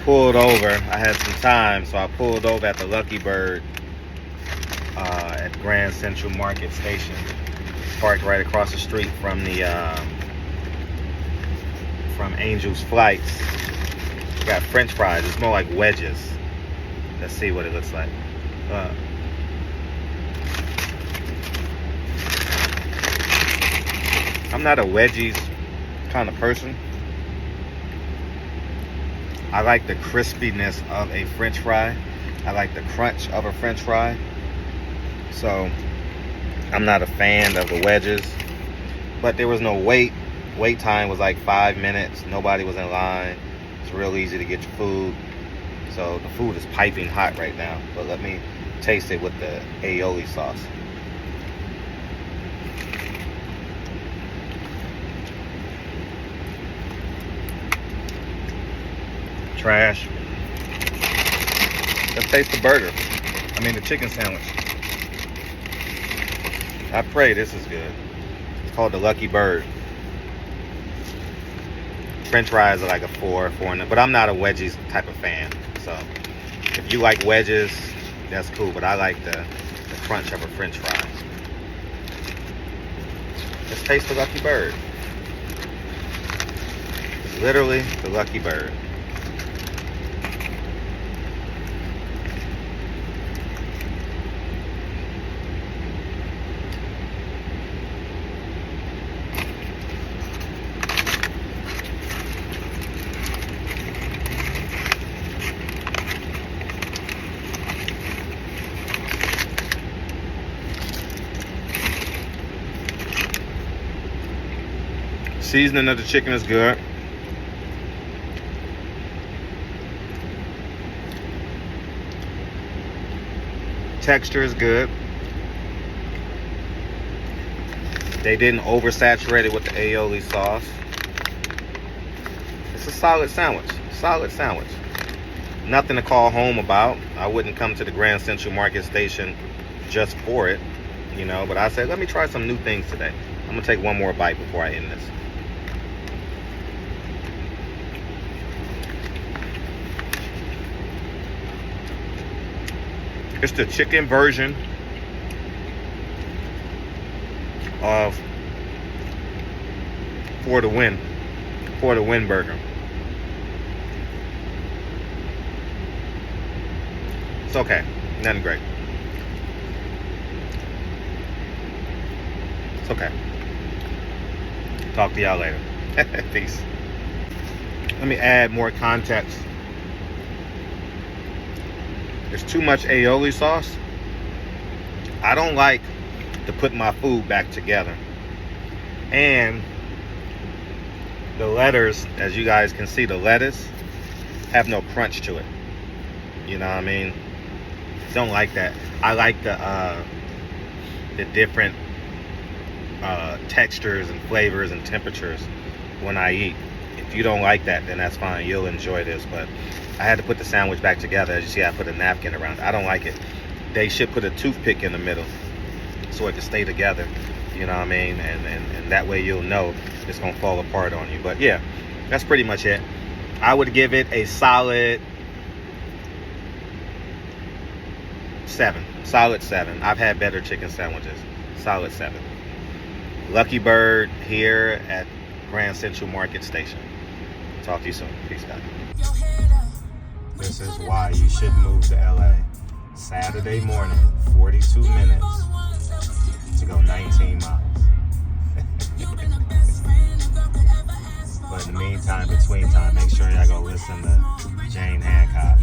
pulled over. I had some time, so I pulled over at the Lucky Bird at Grand Central Market Station. Parked right across the street from the from Angel's Flights. Got French fries. It's more like wedges. Let's see what it looks like. I'm not a wedgies kind of person. I like the crispiness of a French fry. I like the crunch of a French fry. So I'm not a fan of the wedges. But there was no wait. Wait time was like 5 minutes. Nobody was in line. It's real easy to get your food. So the food is piping hot right now. But let me taste it with the aioli sauce. Trash. Let's taste the burger. I mean the chicken sandwich. I pray this is good. It's called the Lucky Bird. French fries are like a 4, but I'm not a wedgies type of fan. So if you like wedges, that's cool. But I like the crunch of a French fry. Let's taste the Lucky Bird. It's literally the Lucky Bird. Seasoning of the chicken is good. Texture is good. They didn't oversaturate it with the aioli sauce. It's a solid sandwich. Solid sandwich. Nothing to call home about. I wouldn't come to the Grand Central Market Station just for it, you know, but I said, let me try some new things today. I'm gonna take one more bite before I end this. It's the chicken version of For the Win burger. It's okay, nothing great. It's okay. Talk to y'all later. Peace. Let me add more context. There's too much aioli sauce. I don't like to put my food back together. And the letters, as you guys can see, the lettuce have no crunch to it. You know what I mean? Don't like that. I like the different textures and flavors and temperatures when I eat. If you don't like that, then that's fine. You'll enjoy this. But I had to put the sandwich back together. As you see, I put a napkin around it. I don't like it. They should put a toothpick in the middle so it can stay together. You know what I mean? And that way you'll know it's going to fall apart on you. But yeah, that's pretty much it. I would give it a solid 7. Solid 7. I've had better chicken sandwiches. Solid 7. Lucky Bird here at Grand Central Market Station. Talk to you soon. Peace, guys. This is why you should move to LA. Saturday morning, 42 minutes to go 19 miles. But in the meantime, between time, make sure y'all go listen to Jane Hancock.